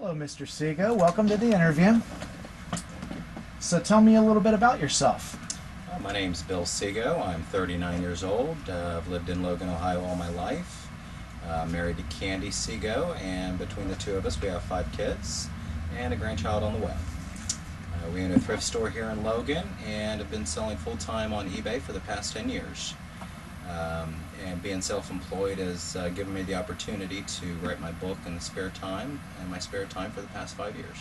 Hello, Mr. Sego. Welcome to the interview. So tell me a little bit about yourself. My name's Bill Sego. I'm 39 years old. I've lived in Logan, Ohio all my life. Married to Candy Sego, and between the two of us we have 5 kids and a grandchild on the way. We own a thrift store here in Logan and have been selling full-time on eBay for the past 10 years. And being self-employed has given me the opportunity to write my book in the spare time, and my spare time for the past 5 years.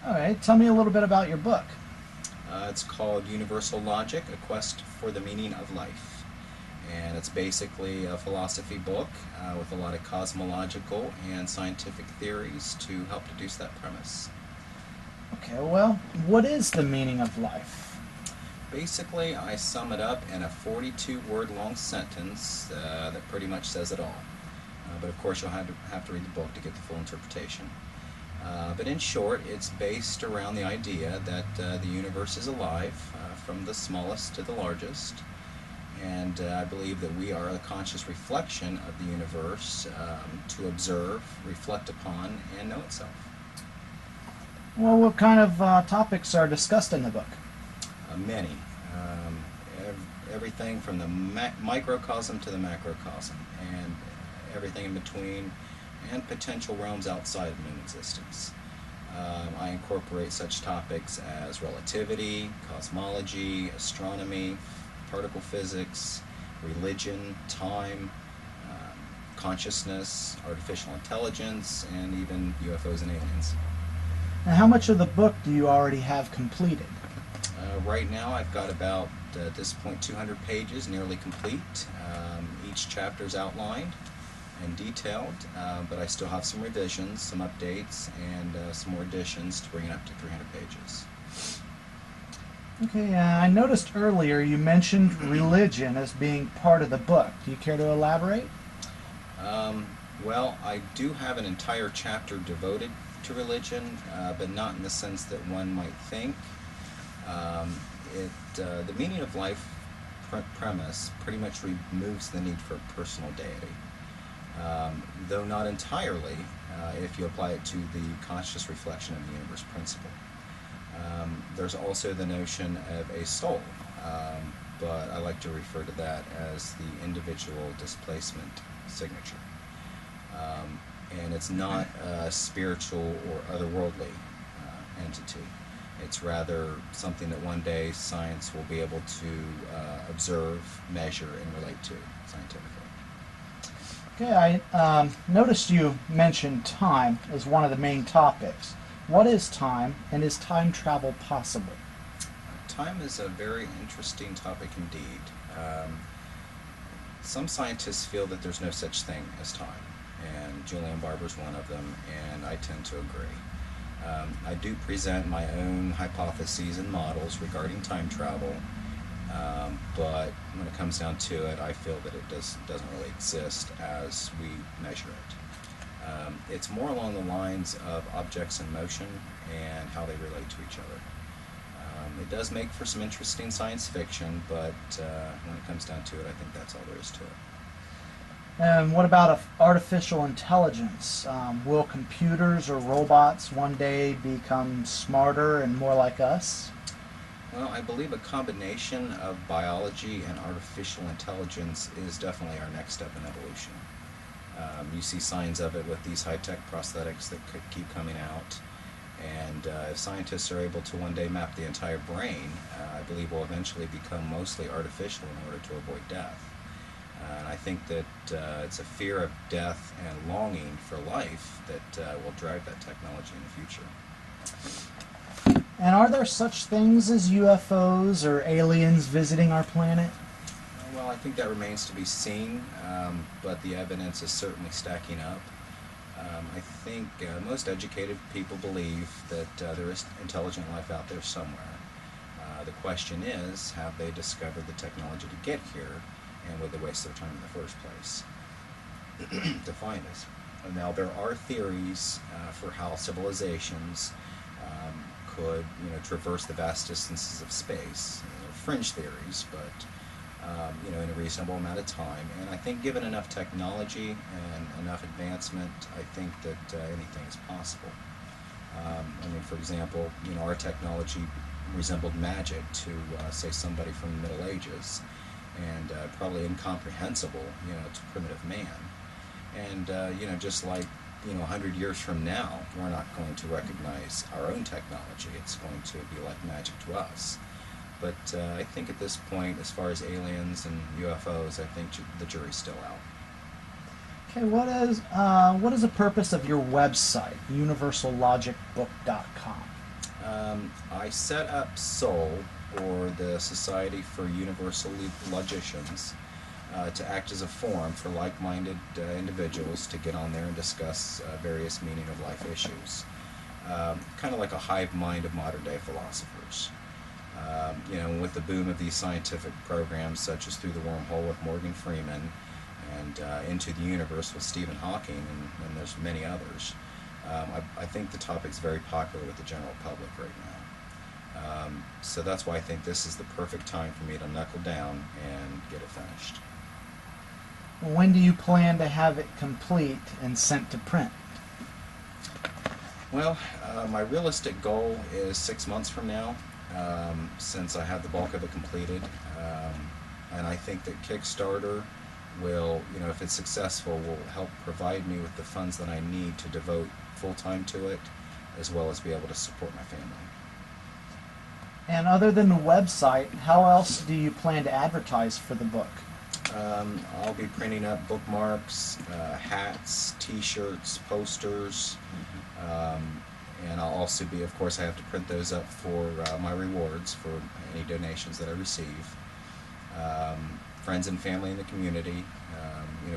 All right, tell me a little bit about your book. It's called Universal Logic, A Quest for the Meaning of Life. And it's basically a philosophy book with a lot of cosmological and scientific theories to help deduce that premise. Okay, well, what is the meaning of life? Basically, I sum it up in a 42-word long sentence that pretty much says it all. But of course, you'll have to read the book to get the full interpretation. But in short, it's based around the idea that the universe is alive, from the smallest to the largest. And I believe that we are a conscious reflection of the universe to observe, reflect upon, and know itself. Well, what kind of topics are discussed in the book? Many. Everything from the microcosm to the macrocosm, and everything in between, and potential realms outside of known existence. I incorporate such topics as relativity, cosmology, astronomy, particle physics, religion, time, consciousness, artificial intelligence, and even UFOs and aliens. And how much of the book do you already have completed? Right now I've got about, at this point, 200 pages, nearly complete. Each chapter is outlined and detailed, but I still have some revisions, some updates, and some more additions to bring it up to 300 pages. Okay, I noticed earlier you mentioned religion as being part of the book. Do you care to elaborate? Well, I do have an entire chapter devoted to religion, but not in the sense that one might think. The meaning of life premise pretty much removes the need for personal deity. Though not entirely, if you apply it to the conscious reflection of the universe principle. There's also the notion of a soul, but I like to refer to that as the individual displacement signature. And it's not a spiritual or otherworldly entity. It's rather something that one day science will be able to observe, measure, and relate to scientifically. Okay, I noticed you mentioned time as one of the main topics. What is time, and is time travel possible? Time is a very interesting topic indeed. Some scientists feel that there's no such thing as time, and Julian Barber's one of them, and I tend to agree. I do present my own hypotheses and models regarding time travel, but when it comes down to it, I feel that it doesn't really exist as we measure it. It's more along the lines of objects in motion and how they relate to each other. It does make for some interesting science fiction, but when it comes down to it, I think that's all there is to it. And what about artificial intelligence? Will computers or robots one day become smarter and more like us? Well, I believe a combination of biology and artificial intelligence is definitely our next step in evolution. You see signs of it with these high-tech prosthetics that could keep coming out. And if scientists are able to one day map the entire brain, I believe we'll eventually become mostly artificial in order to avoid death. And I think that it's a fear of death and longing for life that will drive that technology in the future. And are there such things as UFOs or aliens visiting our planet? Well, I think that remains to be seen, but the evidence is certainly stacking up. I think most educated people believe that there is intelligent life out there somewhere. The question is, have they discovered the technology to get here, and would they waste their time in the first place to find us? Now, there are theories for how civilizations could, traverse the vast distances of space. Fringe theories, but in a reasonable amount of time. And I think given enough technology and enough advancement, I think that anything is possible. I mean, for example, our technology resembled magic to, say, somebody from the Middle Ages, and probably incomprehensible, to primitive man. And just like 100 years from now, we're not going to recognize our own technology. It's going to be like magic to us. But I think at this point, as far as aliens and UFOs, I think the jury's still out. Okay, what is the purpose of your website, universallogicbook.com? I set up SOUL, or the Society for Universal Logicians, to act as a forum for like-minded individuals to get on there and discuss various meaning of life issues. Kind of like a hive mind of modern-day philosophers. With the boom of these scientific programs, such as Through the Wormhole with Morgan Freeman, and Into the Universe with Stephen Hawking, and there's many others, I think the topic's very popular with the general public right now. So that's why I think this is the perfect time for me to knuckle down and get it finished. When do you plan to have it complete and sent to print? Well, my realistic goal is 6 months from now, since I have the bulk of it completed. And I think that Kickstarter will, if it's successful, will help provide me with the funds that I need to devote full-time to it, as well as be able to support my family. And other than the website, how else do you plan to advertise for the book? I'll be printing up bookmarks, hats, t-shirts, posters, and I'll also be, of course, I have to print those up for my rewards for any donations that I receive. Friends and family in the community,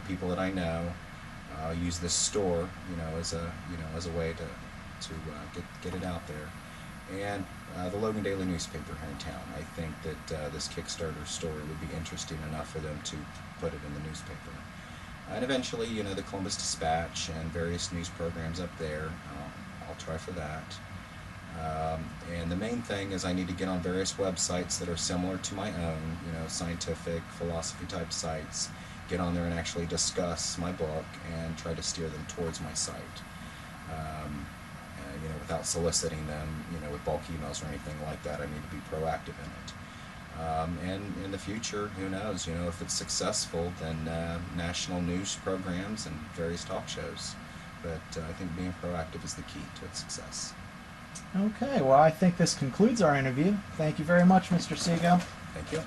people that I know. I'll use this store, as a way to get it out there. And the Logan Daily newspaper here in town. I think that this Kickstarter story would be interesting enough for them to put it in the newspaper. And eventually, the Columbus Dispatch and various news programs up there. I'll try for that. And the main thing is I need to get on various websites that are similar to my own, scientific, philosophy type sites, get on there and actually discuss my book and try to steer them towards my site. Without soliciting them, with bulk emails or anything like that. I need to be proactive in it. And in the future, who knows, if it's successful, then national news programs and various talk shows. But I think being proactive is the key to its success. Okay, well, I think this concludes our interview. Thank you very much, Mr. Segal. Thank you.